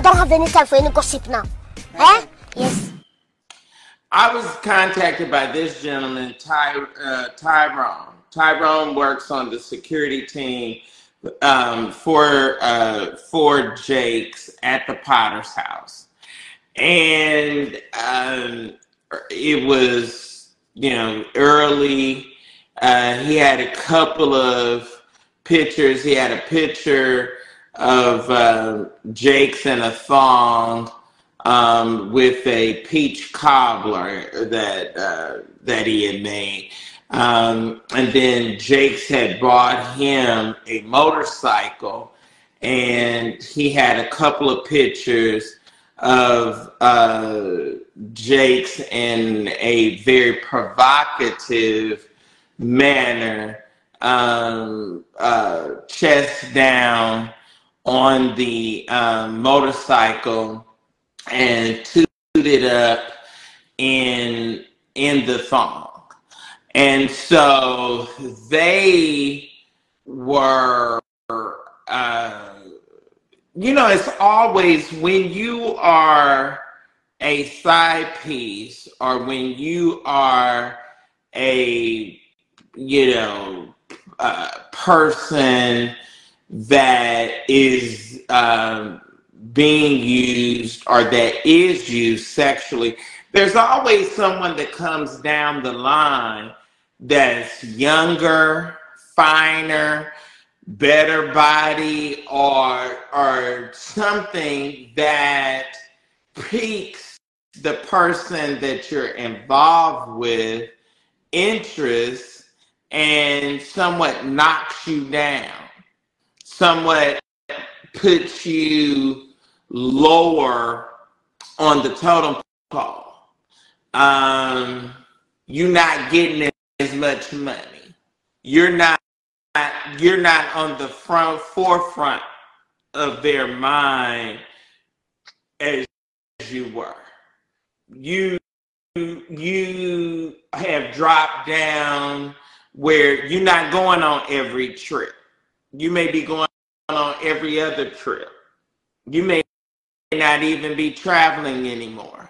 don't have any time for any gossip now. Eh? Yes. I was contacted by this gentleman, Tyrone. Tyrone works on the security team for Jake's at the Potter's house. And it was, you know, early. He had a couple of pictures. He had a picture of Jake's in a thong with a peach cobbler that he had made. And then Jake's had bought him a motorcycle, and he had a couple of pictures of Jake's in a very provocative manner, chest down on the motorcycle and tooted up in the thong. And so they were, you know, it's always when you are a side piece or when you are a, you know, person that is being used or that is used sexually, there's always someone that comes down the line that's younger, finer, better body, or something that piques the person that you're involved with interest and somewhat knocks you down, somewhat puts you lower on the totem pole. You're not getting as much money. You're not on the forefront of their mind as you were. You have dropped down where you're not going on every trip. You may be going on every other trip. You may not even be traveling anymore.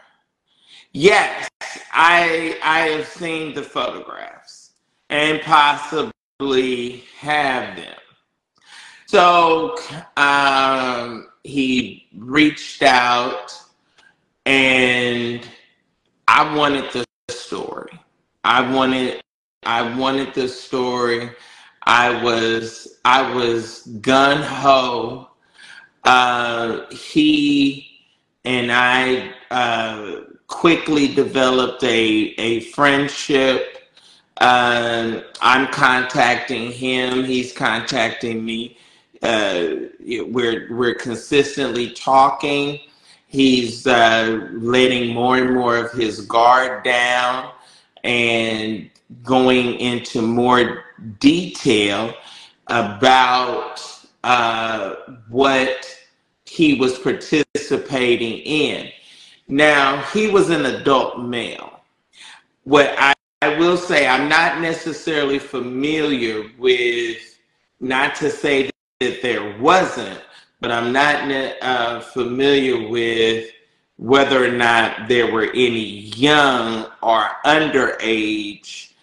Yes, I have seen the photographs and possibly have them. So he reached out, and I wanted the story. I wanted the story. I was gun ho. He and I quickly developed a friendship. I'm contacting him. He's contacting me. We're consistently talking. He's letting more and more of his guard down and going into more detail about what he was participating in. Now, he was an adult male. What I will say, I'm not necessarily familiar with, not to say that there wasn't, but I'm not familiar with whether or not there were any young or underage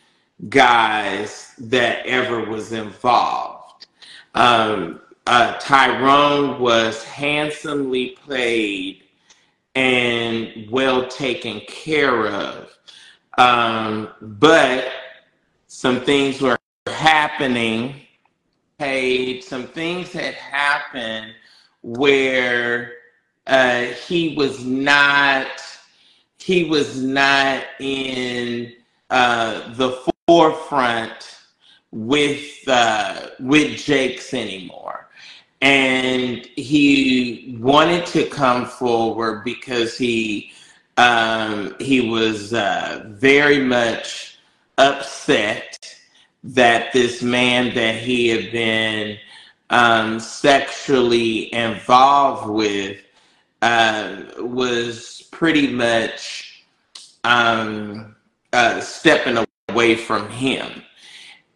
guys that ever was involved. Tyrone was handsomely played and well taken care of. But some things were happening. Some things had happened where he was not in the forefront with Jake's anymore. And he wanted to come forward because he was very much upset that this man that he had been sexually involved with was pretty much stepping away from him.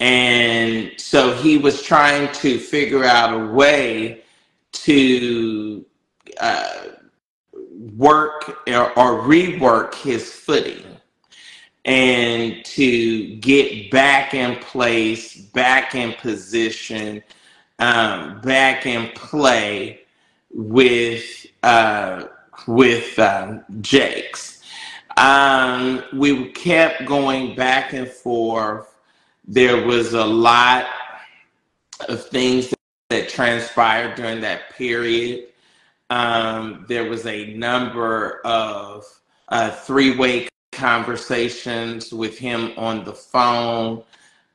And so he was trying to figure out a way to work or rework his footing and to get back in place, back in position, back in play with Jakes. We kept going back and forth. There was a lot of things that transpired during that period. There was a number of three-way conversations with him on the phone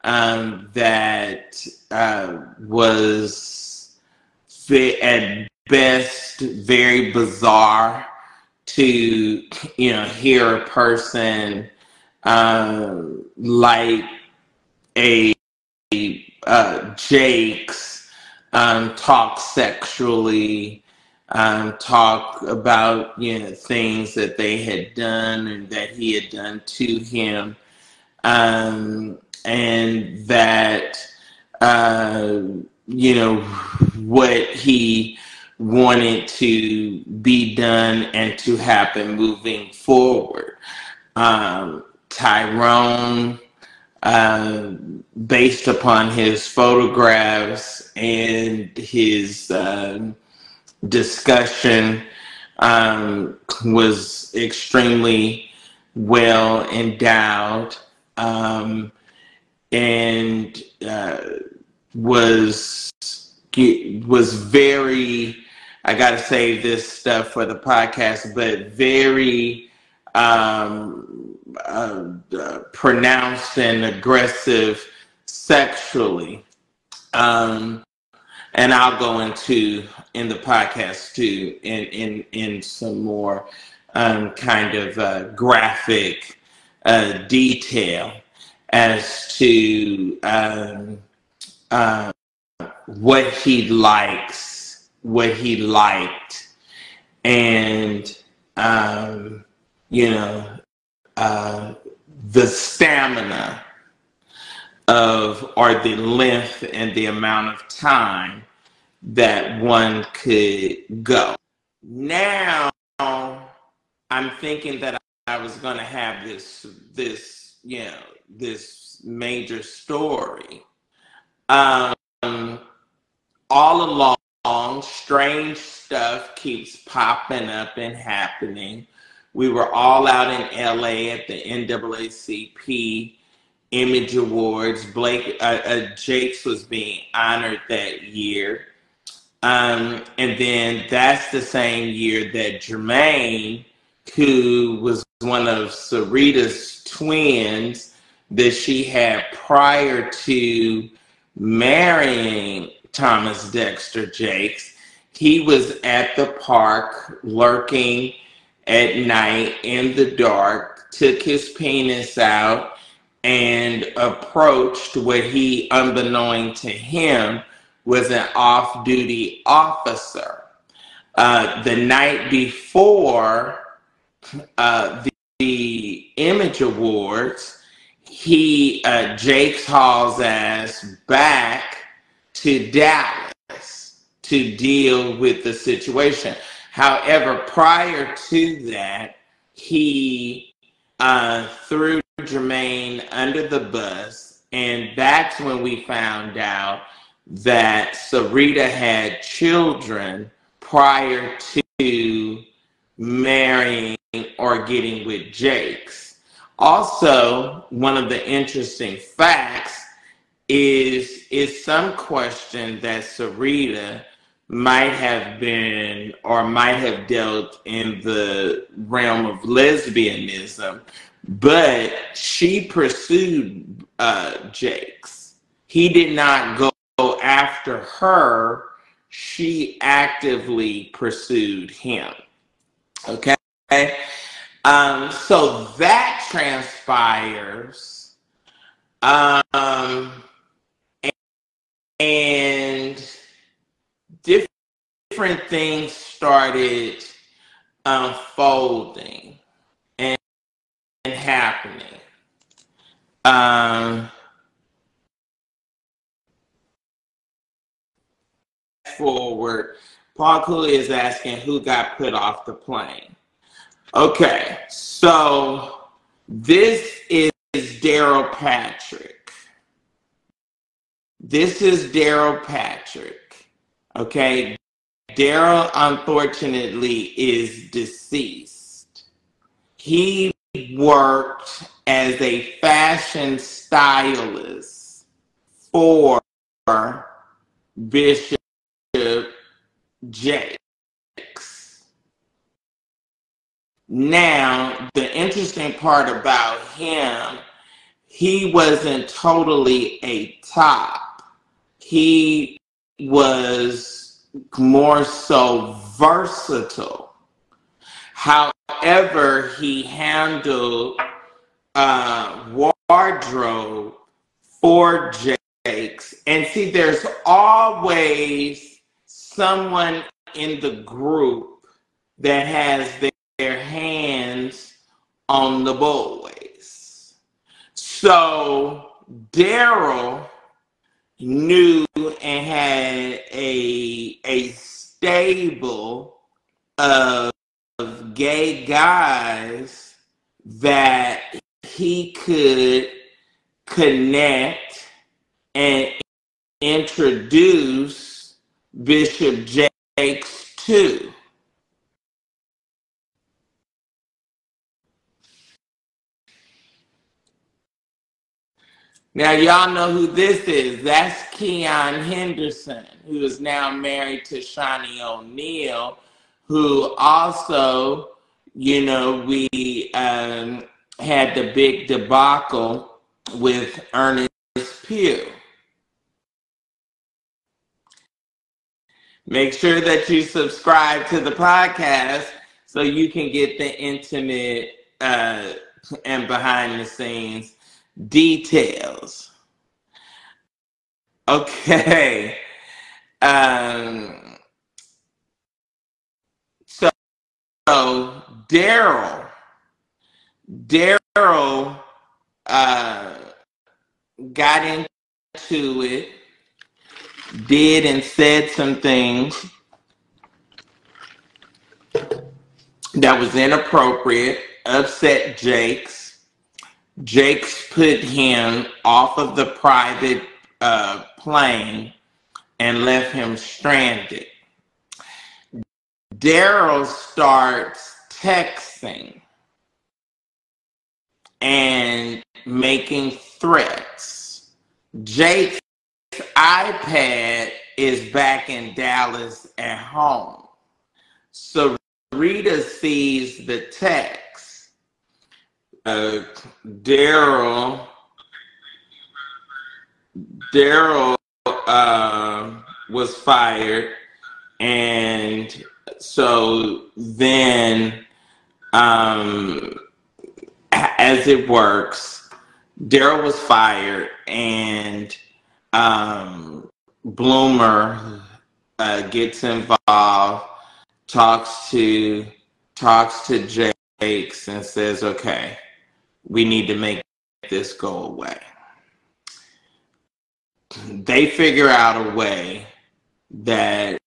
that was at best very bizarre to hear a person like a Jakes talk sexually, talk about things that they had done and that he had done to him, and that what he wanted to be done and to happen moving forward. Tyrone, based upon his photographs and his discussion, was extremely well endowed, and was very, I gotta save this stuff for the podcast, but very pronounced and aggressive sexually. And I'll go into in the podcast too in some more kind of graphic detail as to what he likes, what he liked, and the stamina of, or the length and the amount of time that one could go. Now I'm thinking that I was going to have this major story. All along, strange stuff keeps popping up and happening. We were all out in LA at the NAACP Image Awards. Jakes was being honored that year. And then that's the same year that Jermaine, who was one of Sarita's twins that she had prior to marrying Thomas Dexter Jakes, he was at the park lurking at night in the dark, took his penis out, and approached what he, unbeknown to him, was an off-duty officer. The night before the Image Awards, Jakes hauls ass back to Dallas to deal with the situation. However, prior to that, he threw Jermaine under the bus, and that's when we found out that Sarita had children prior to marrying or getting with Jakes. Also, one of the interesting facts is some question that Sarita might have been or might have dealt in the realm of lesbianism, but she pursued Jakes. He did not go after her. She actively pursued him. Okay? So that transpires. And different things started unfolding and happening. Forward, Paul Cooley is asking who got put off the plane. Okay, so this is Daryl Patrick. This is Daryl Patrick. Okay, Daryl unfortunately is deceased. He worked as a fashion stylist for Bishop Jakes. Now, the interesting part about him, he wasn't totally a top. He was more so versatile. However, he handled wardrobe for Jakes. And see, there's always someone in the group that has their hands on the boys. So Daryl knew and had a stable of gay guys that he could connect and introduce Bishop Jakes to. Now, y'all know who this is. That's Keon Henderson, who is now married to Shaunieoneal, who also, you know, we had the big debacle with Ernest Pugh. Make sure that you subscribe to the podcast so you can get the intimate and behind the scenes details. Okay. So Daryl got into it, did and said some things that was inappropriate, upset Jakes. Jakes put him off of the private plane and left him stranded. Daryl starts texting and making threats. Jake's iPad is back in Dallas at home. So Rita sees the text. Daryl was fired, and so then as it works, Daryl was fired, and Bloomer gets involved, talks to Jakes and says, okay, we need to make this go away. They figure out a way that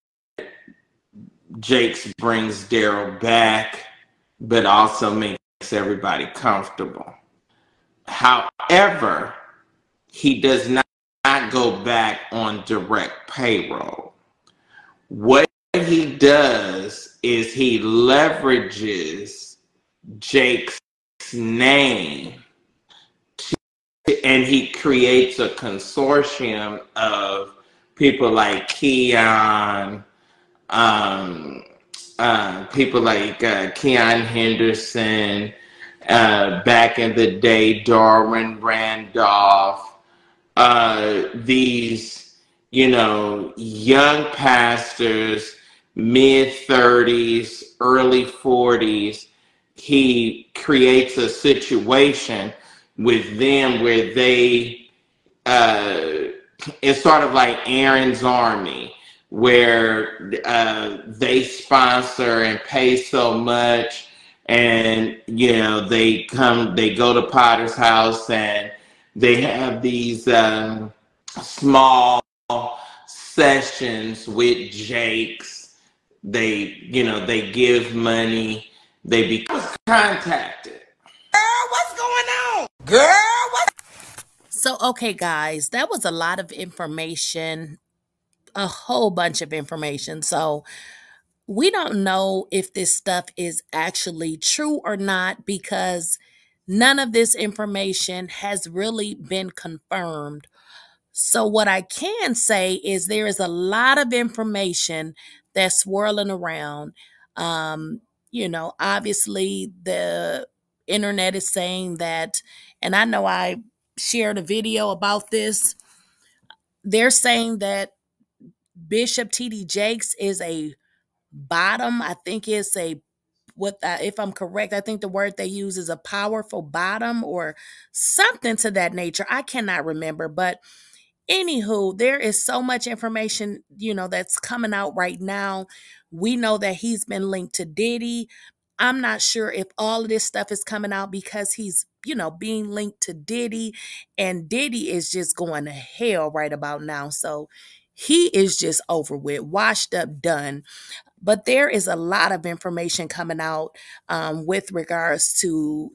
Jakes brings Daryl back, but also makes everybody comfortable. However, he does not go back on direct payroll. What he does is he leverages Jake's name and he creates a consortium of people like Keon, people like Keon Henderson, back in the day, Darwin Randolph, these, you know, young pastors, mid-30s, early 40s. He creates a situation with them where they, it's sort of like Aaron's Army, where they sponsor and pay so much, and you know they go to Potter's house and they have these small sessions with Jakes. They give money, they become contacted. Girl, what's going on? Girl, what? So, okay, guys, that was a lot of information, a whole bunch of information. So, we don't know if this stuff is actually true or not because none of this information has really been confirmed. So, what I can say is there is a lot of information that's swirling around. Obviously, the internet is saying that, and I know I shared a video about this. They're saying that Bishop T.D. Jakes is a bottom. I think it's if I'm correct, I think the word they use is a powerful bottom or something to that nature. I cannot remember, but anywho, there is so much information, that's coming out right now. We know that he's been linked to Diddy. I'm not sure if all of this stuff is coming out because he's, being linked to Diddy, and Diddy is just going to hell right about now. So he is just over with, washed up, done. But there is a lot of information coming out with regards to,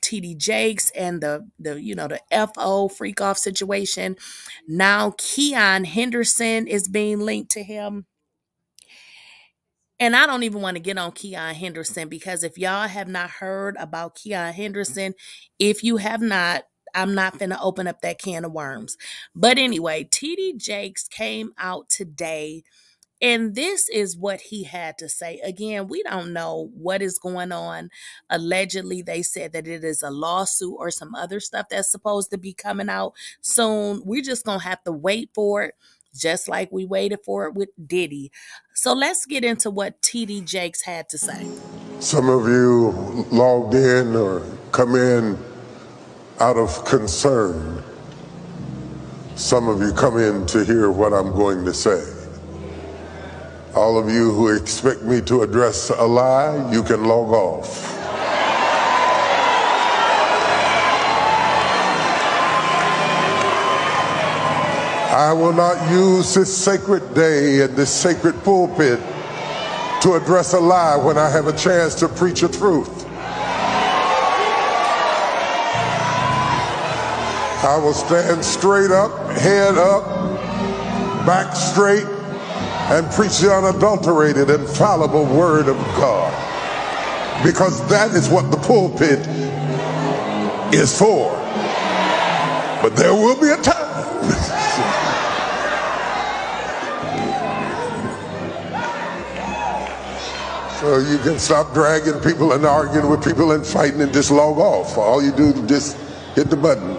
TD Jakes and the FO freak off situation. Now Keon Henderson is being linked to him. And I don't even want to get on Keon Henderson because if y'all have not heard about Keon Henderson, if you have not, I'm not going to open up that can of worms. But anyway, TD Jakes came out today. And this is what he had to say. Again, we don't know what is going on. Allegedly, they said that it is a lawsuit or some other stuff that's supposed to be coming out soon. We're just going to have to wait for it, just like we waited for it with Diddy. So let's get into what TD Jakes had to say. Some of you logged in or come in out of concern. Some of you come in to hear what I'm going to say. All of you who expect me to address a lie, you can log off. I will not use this sacred day and this sacred pulpit to address a lie when I have a chance to preach a truth. I will stand straight up, head up, back straight, and preach the unadulterated, infallible word of God. Because that is what the pulpit is for. But there will be a time. So you can stop dragging people and arguing with people and fighting and just log off. All you do is just hit the button.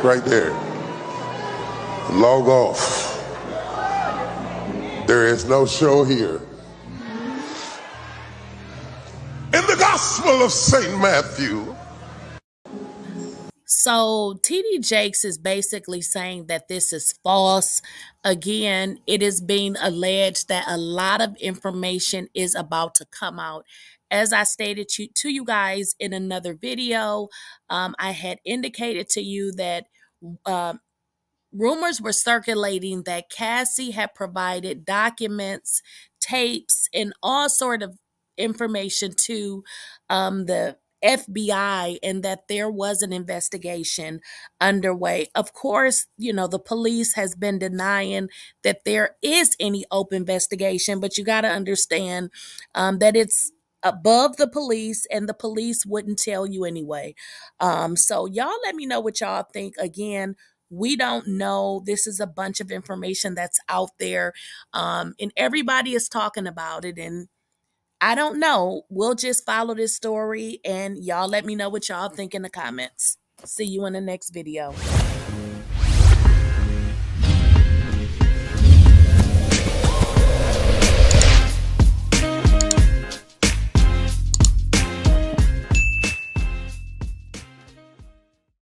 Right there. Log off. There is no show here. In the Gospel of St. Matthew. So TD Jakes is basically saying that this is false. Again, it is being alleged that a lot of information is about to come out. As I stated to you guys in another video, I had indicated to you that rumors were circulating that Cassie had provided documents, tapes, and all sort of information to the FBI and that there was an investigation underway. Of course, the police has been denying that there is any open investigation, but you got to understand that it's above the police and the police wouldn't tell you anyway. So y'all let me know what y'all think. Again, we don't know. This is a bunch of information that's out there, and everybody is talking about it. And I don't know. We'll just follow this story, and y'all let me know what y'all think in the comments. See you in the next video.